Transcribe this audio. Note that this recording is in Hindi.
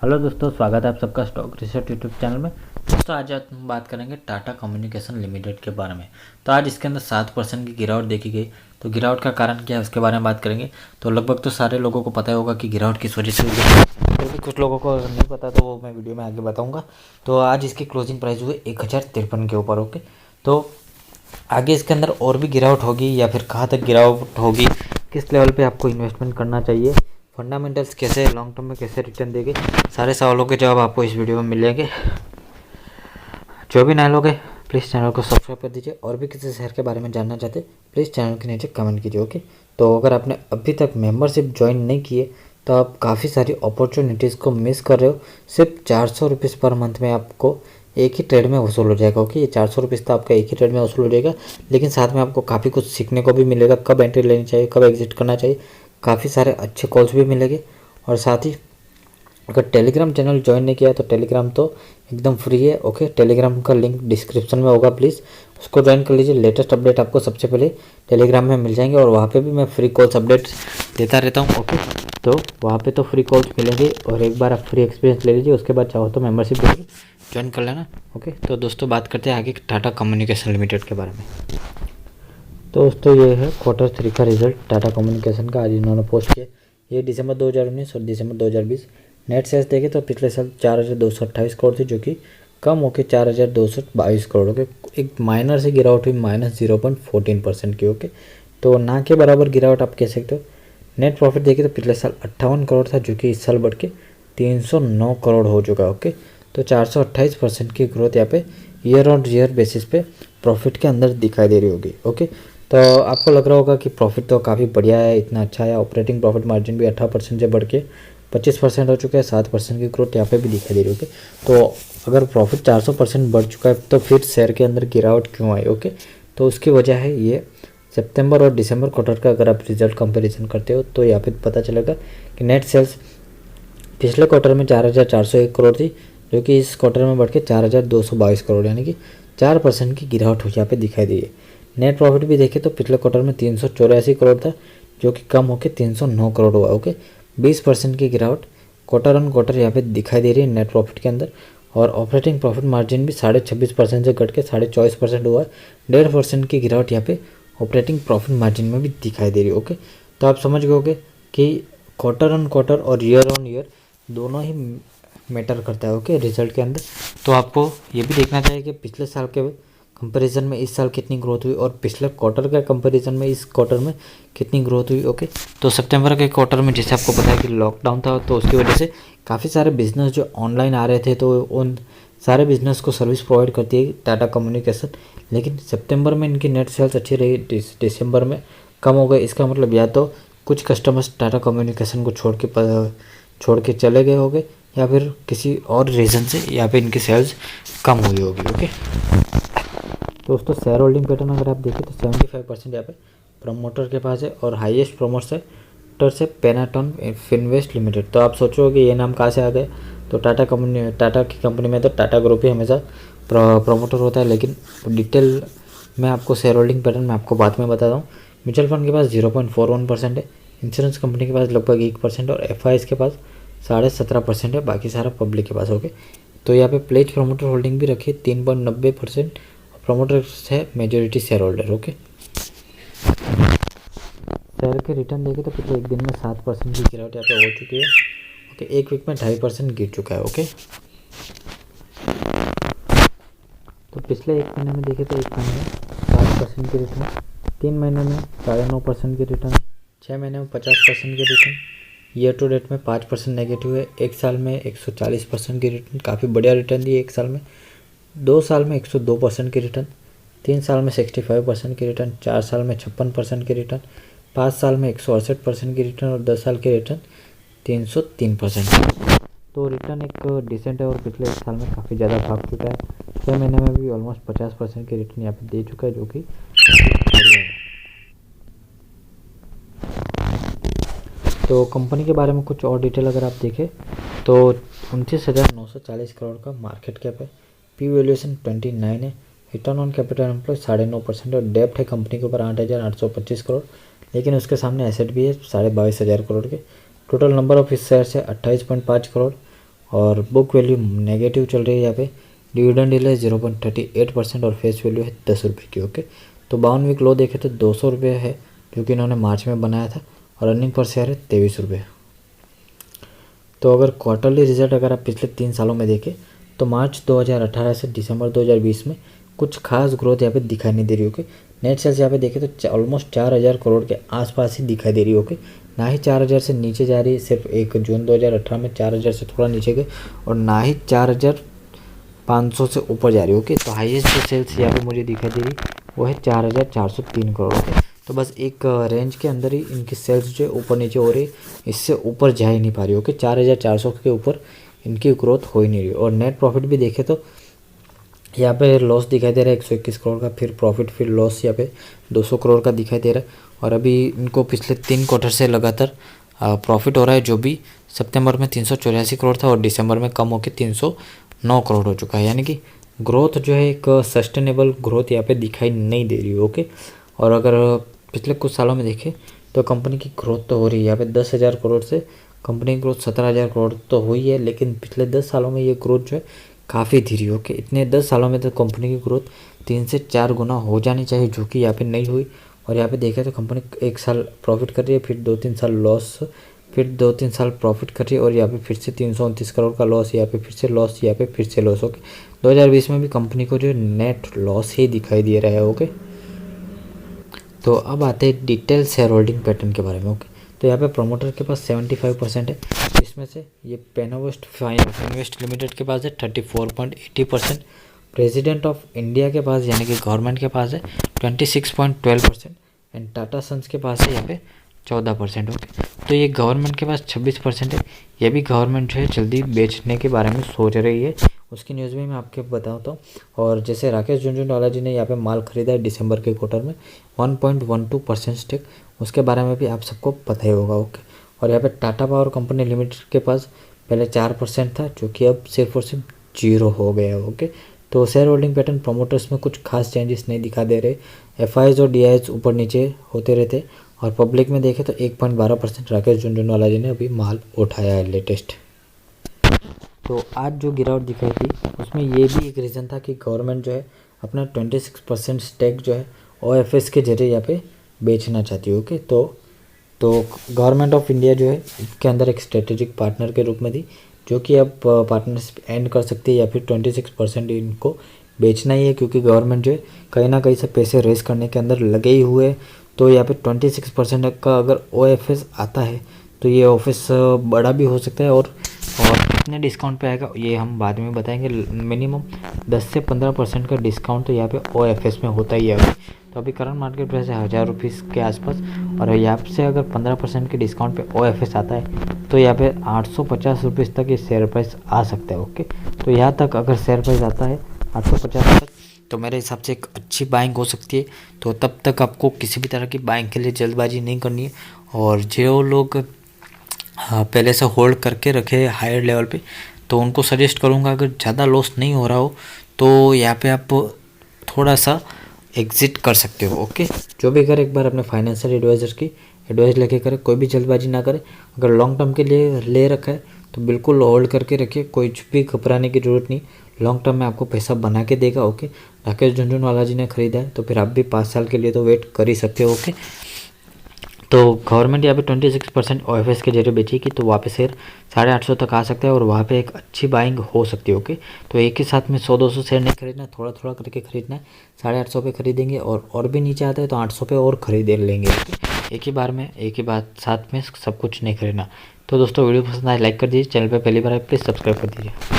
हेलो दोस्तों, स्वागत है आप सबका स्टॉक रिसर्च यूट्यूब चैनल में। दोस्तों आज हम बात करेंगे टाटा कम्युनिकेशन लिमिटेड के बारे में। तो आज इसके अंदर 7% की गिरावट देखी गई। तो गिरावट का कारण क्या है उसके बारे में बात करेंगे। तो लगभग तो सारे लोगों को पता होगा कि गिरावट किस वजह से हुई है, फिर भी कुछ लोगों को अगर नहीं पता तो वो मैं वीडियो में आगे बताऊँगा। तो आज इसकी क्लोजिंग प्राइस हुई 1053 के ऊपर। ओके, तो आगे इसके अंदर और भी गिरावट होगी या फिर कहाँ तक गिरावट होगी, किस लेवल पे आपको इन्वेस्टमेंट करना चाहिए, फंडामेंटल्स कैसे लॉन्ग टर्म में कैसे रिटर्न देंगे, सारे सवालों के जवाब आपको इस वीडियो में मिलेंगे। जो भी नए लोग हैं प्लीज़ चैनल को सब्सक्राइब कर दीजिए, और भी किसी शहर के बारे में जानना चाहते प्लीज़ चैनल के नीचे कमेंट कीजिए। ओके, तो अगर आपने अभी तक मेंबरशिप ज्वाइन नहीं किए तो आप काफ़ी सारी अपॉर्चुनिटीज़ को मिस कर रहे हो। सिर्फ 400 रुपीज़ पर मंथ में आपको एक ही ट्रेड में वसूल हो जाएगा। ओके, ये 400 रुपीज़ तो आपका एक ही ट्रेड में वसूल हो जाएगा, लेकिन साथ में आपको काफ़ी कुछ सीखने को भी मिलेगा, कब एंट्री लेनी चाहिए, कब एग्जिट करना चाहिए, काफ़ी सारे अच्छे कॉल्स भी मिलेंगे। और साथ ही अगर टेलीग्राम चैनल ज्वाइन नहीं किया तो टेलीग्राम तो एकदम फ्री है। ओके, टेलीग्राम का लिंक डिस्क्रिप्शन में होगा, प्लीज़ उसको ज्वाइन कर लीजिए। लेटेस्ट अपडेट आपको सबसे पहले टेलीग्राम में मिल जाएंगे, और वहाँ पे भी मैं फ्री कॉल्स अपडेट देता रहता हूँ। ओके, तो वहाँ पे तो फ्री कॉल्स मिलेंगे, और एक बार आप फ्री एक्सपीरियंस ले लीजिए, उसके बाद चाहो तो मेंबरशिप भी ज्वाइन कर लेना। ओके, तो दोस्तों बात करते हैं आगे टाटा कम्युनिकेशन लिमिटेड के बारे में। तो दोस्तों ये है Q3 का रिजल्ट टाटा कम्युनिकेशन का, आज इन्होंने पोस्ट किया। ये दिसंबर 2019 और दिसंबर 2020 नेट सेल्स देखे तो पिछले साल 4228 करोड़ थी, जो कि कम होकर 4222 करोड़ हो गए। एक माइनर से गिरावट हुई -0.14% की। ओके, तो ना के बराबर गिरावट आप कह सकते हो। नेट प्रॉफिट देखे तो पिछले साल 58 करोड़ था, जो कि इस साल बढ़ के 309 करोड़ हो चुका है। ओके, तो 428% की ग्रोथ यहाँ पे ईयर ऑन ईयर बेसिस पे प्रॉफिट के अंदर दिखाई दे रही होगी। ओके, तो आपको लग रहा होगा कि प्रॉफिट तो काफ़ी बढ़िया है, इतना अच्छा है। ऑपरेटिंग प्रॉफिट मार्जिन भी 18% से बढ़ के 25% हो चुका है, 7% की ग्रोथ यहाँ पे भी दिखाई दे रही है। ओके, तो अगर प्रॉफिट 400% बढ़ चुका है तो फिर शेयर के अंदर गिरावट क्यों आई। ओके, तो उसकी वजह है ये सितंबर और दिसंबर क्वार्टर का अगर आप रिजल्ट कंपैरिजन करते हो तो यहाँ पे पता चलेगा कि नेट सेल्स पिछले क्वार्टर में 4401 करोड़ थी, जो कि इस क्वार्टर में बढ़ के 4222 करोड़, यानी कि 4% की गिरावट यहाँ पे दिखाई दी है। नेट प्रॉफिट भी देखें तो पिछले क्वार्टर में 384 करोड़ था, जो कि कम होकर 309 करोड़ हुआ। ओके, 20% की गिरावट क्वार्टर ऑन क्वार्टर यहाँ पे दिखाई दे रही है नेट प्रॉफिट के अंदर। और ऑपरेटिंग प्रॉफिट मार्जिन भी 26.5% से घट के 24.5% हुआ है। 1.5% की गिरावट यहाँ पे ऑपरेटिंग प्रॉफिट मार्जिन में भी दिखाई दे रही है। ओके, तो आप समझ गए कि क्वार्टर ऑन क्वार्टर और ईयर ऑन ईयर दोनों ही मैटर करता है। ओके, रिजल्ट के अंदर तो आपको ये भी देखना चाहिए कि पिछले साल के कंपैरिजन में इस साल कितनी ग्रोथ हुई, और पिछले क्वार्टर के कंपैरिजन में इस क्वार्टर में कितनी ग्रोथ हुई। ओके, तो सितंबर के क्वार्टर में जैसे आपको पता है कि लॉकडाउन था, तो उसकी वजह से काफ़ी सारे बिजनेस जो ऑनलाइन आ रहे थे, तो उन सारे बिजनेस को सर्विस प्रोवाइड करती है टाटा कम्युनिकेशन। लेकिन सितंबर में इनकी नेट सेल्स अच्छी रही, दिसंबर में कम हो गए। इसका मतलब या तो कुछ कस्टमर्स टाटा कम्युनिकेशन को छोड़ के चले गए होंगे, या फिर किसी और रीज़न से यहाँ पे इनकी सेल्स कम हुई होगी। ओके, दोस्तों शेयर होल्डिंग पैटर्न अगर आप देखें तो 75% यहाँ पे प्रमोटर के पास है, और हाईएस्ट प्रमोटर से पेनाटॉन फिनवेस्ट लिमिटेड। तो आप सोचो कि ये नाम कहाँ से आ गए, तो टाटा की कंपनी में तो टाटा ग्रुप ही हमेशा प्रमोटर होता है। लेकिन डिटेल में आपको शेयर होल्डिंग पैटर्न में आपको बाद में बताता हूँ। म्यूचुअल फंड के पास 0.41% है, इंश्योरेंस कंपनी के पास लगभग 1%, और एफ के पास 17.5% है, बाकी सारा पब्लिक के पास। ओके, तो यहाँ पे प्लेज प्रमोटर होल्डिंग भी रखी 3.90%, प्रमोटर है majority share holder. Okay, share के रिटर्न देखें तो पिछले एक दिन में 7% की गिरावट यहाँ पे हो चुकी है। ओके, एक वीक में 2.5% गिर चुका है। ओके, तो पिछले एक महीने में देखें तो एक महीने में 5% की रिटर्न, 3 महीने में 9.5% की रिटर्न, 6 महीने में 50% की रिटर्न, ईयर टू डेट में 5% नेगेटिव है, एक साल में 140% की रिटर्न, काफ़ी बढ़िया रिटर्न दी है एक साल में। 2 साल में 102% की रिटर्न, 3 साल में 65% की रिटर्न, 4 साल में 56% की रिटर्न, 5 साल में 168% की रिटर्न, और 10 साल की रिटर्न 303%। तो रिटर्न एक डिसेंट है, और पिछले एक साल में काफ़ी ज़्यादा भाग चुका है। 6 महीने में भी ऑलमोस्ट 50% की रिटर्न यहाँ पे दे चुका है, जो कि बढ़िया है। तो कंपनी के बारे में कुछ और डिटेल अगर आप देखें तो 29,940 करोड़ का मार्केट कैप है, पी वैल्यूएशन 29 है, रिटर्न ऑन कैपिटल एम्प्लॉय 9.5%, और डेप्ट है कंपनी के ऊपर 8,825 करोड़, लेकिन उसके सामने एसेट भी है 22,500 करोड़ के। टोटल नंबर ऑफ शेयर्स है 28.5 करोड़, और बुक वैल्यू नेगेटिव चल रही है यहाँ पे। डिविडेंड यील्ड है 0.38% और फेस वैल्यू है 10 रुपये की। ओके, तो 52 वीक लो देखे तो 200 रुपये है जो कि इन्होंने मार्च में बनाया था और अर्निंग पर शेयर है 23 रुपये। तो अगर क्वार्टरली रिजल्ट अगर आप पिछले 3 सालों में देखें तो मार्च 2018 से दिसंबर 2020 में कुछ खास ग्रोथ यहाँ पे दिखाई नहीं दे रही। ओके, नेट सेल्स यहाँ पे देखें तो ऑलमोस्ट 4000 करोड़ के आसपास ही दिखाई दे रही है। ओके, ना ही 4000 से नीचे जा रही है, सिर्फ 1 जून 2018 में 4000 से थोड़ा नीचे गए, और ना ही 4500 से ऊपर जा रही है। ओके, तो हाईएस्ट जो सेल्स यहाँ पे मुझे दिखाई दे रही वो है 4403 करोड़। ओके, तो बस एक रेंज के अंदर ही इनकी सेल्स जो है ऊपर नीचे हो रही, इससे ऊपर जा ही नहीं पा रही। ओके, 4400 के ऊपर इनकी ग्रोथ हो ही नहीं रही। और नेट प्रॉफिट भी देखे तो यहाँ पे लॉस दिखाई दे रहा है 121 करोड़ का, फिर प्रॉफिट, फिर लॉस यहाँ पे 200 करोड़ का दिखाई दे रहा है। और अभी इनको पिछले 3 क्वार्टर से लगातार प्रॉफिट हो रहा है, जो भी सितंबर में 384 करोड़ था और दिसंबर में कम होकर 309 करोड़ हो चुका है। यानी कि ग्रोथ जो है एक सस्टेनेबल ग्रोथ यहाँ पे दिखाई नहीं दे रही है। ओके, और अगर पिछले कुछ सालों में देखें तो कंपनी की ग्रोथ तो हो रही है, यहाँ पे 10,000 करोड़ से कंपनी की ग्रोथ 17,000 करोड़ तो हुई है, लेकिन पिछले 10 सालों में ये ग्रोथ जो है काफ़ी धीरे हो के, इतने 10 सालों में तो कंपनी की ग्रोथ 3 से 4 गुना हो जानी चाहिए, जो कि यहाँ पे नहीं हुई। और यहाँ पे देखें तो कंपनी 1 साल प्रॉफिट कर रही है, फिर 2-3 साल लॉस, फिर 2-3 साल प्रॉफिट कर रही है, और यहाँ पे फिर से 329 करोड़ का लॉस, यहाँ पे फिर से लॉस, यहाँ पे फिर से लॉस। ओके, 2020 में भी कंपनी को जो नेट लॉस ही दिखाई दे रहा है। ओके, तो अब आते हैं डिटेल शेयर होल्डिंग पैटर्न के बारे में। ओके, तो यहाँ पे प्रोमोटर के पास 75% है, इसमें से ये पेनोवेस्ट फाइनवेस्ट लिमिटेड के पास है 34.80%, प्रेसिडेंट ऑफ इंडिया के पास यानी कि गवर्नमेंट के पास है 26.12% एंड टाटा सन्स के पास है यहाँ पे 14%। ओके, तो ये गवर्नमेंट के पास 26% है। ये भी गवर्नमेंट जो है जल्दी बेचने के बारे में सोच रही है, उसकी न्यूज़ भी मैं आपको बताता हूँ। और जैसे राकेश झुनझुनवाला जी ने यहाँ पे माल खरीदा है दिसंबर के क्वार्टर में 1.12% स्टेक, उसके बारे में भी आप सबको पता ही होगा। ओके, और यहाँ पे टाटा पावर कंपनी लिमिटेड के पास पहले 4% था, जो कि अब सिर्फ और सिर्फ 0 हो गया। ओके, तो शेयर होल्डिंग पैटर्न प्रोमोटर्स में कुछ खास चेंजेस नहीं दिखा दे रहे, एफआईज और डीआईज ऊपर नीचे होते रहते। और पब्लिक में देखें तो 1.12% राकेश झुनझुनवाला जी ने अभी माल उठाया है लेटेस्ट। तो आज जो गिरावट दिखाई थी उसमें ये भी एक रीज़न था कि गवर्नमेंट जो है अपना 26% स्टेक जो है ओएफएस के जरिए यहाँ पे बेचना चाहती है। ओके, तो गवर्नमेंट ऑफ इंडिया जो है इसके अंदर एक स्ट्रेटेजिक पार्टनर के रूप में थी, जो कि अब पार्टनरशिप एंड कर सकती है, या फिर 26% इनको बेचना ही है, क्योंकि गवर्नमेंट जो है कहीं ना कहीं से पैसे रेज करने के अंदर लगे ही हुए। तो यहाँ पे 26% का अगर ओएफएस आता है तो ये ऑफिस बड़ा भी हो सकता है, और कितने डिस्काउंट पे आएगा ये हम बाद में बताएंगे। मिनिमम 10 से 15% का डिस्काउंट तो यहाँ पे ओएफएस में होता ही है। तो अभी करंट मार्केट प्राइस है 1000 रुपीज़ के आसपास, और यहाँ से अगर 15% के डिस्काउंट पे ओएफएस आता है तो यहाँ पे 850 रुपीज़ तक ये शेयर प्राइस आ सकता है। ओके, तो यहाँ तक अगर शेयर प्राइस आता है 850 तक, तो मेरे हिसाब से एक अच्छी बाइंग हो सकती है। तो तब तक आपको किसी भी तरह की बाइंग के लिए जल्दबाजी नहीं करनी है, और जो लोग पहले से होल्ड करके रखे हायर लेवल पे, तो उनको सजेस्ट करूँगा अगर ज़्यादा लॉस नहीं हो रहा हो तो यहाँ पे आप थोड़ा सा एग्जिट कर सकते हो। ओके, जो भी करे एक बार अपने फाइनेंशियल एडवाइज़र की एडवाइस लेके करे, कोई भी जल्दबाजी ना करे। अगर लॉन्ग टर्म के लिए ले रखा है तो बिल्कुल होल्ड करके रखिए, कोई भी घबराने की ज़रूरत नहीं, लॉन्ग टर्म में आपको पैसा बना के देगा। ओके, राकेश झुनझुनवाला जी ने खरीदा है तो फिर आप भी 5 साल के लिए तो वेट कर ही सकते हो। ओके, तो गवर्नमेंट यहाँ पे 26% ओएफएस के जरिए बेचेगी, तो वहाँ पे शेयर 850 तक आ सकता है और वहाँ पे एक अच्छी बाइंग हो सकती है। ओके, तो एक ही साथ में 100-200 शेयर नहीं खरीदना, थोड़ा थोड़ा करके खरीदना है। 850 पे खरीदेंगे और भी नीचे आता है तो 800 पे और खरीद लेंगे। एक ही बार में एक ही बात साथ में सब कुछ नहीं खरीदना। तो दोस्तों वीडियो पसंद आए लाइक कर दीजिए, चैनल पर पहली बार आए प्लीज़ सब्सक्राइब कर दीजिए।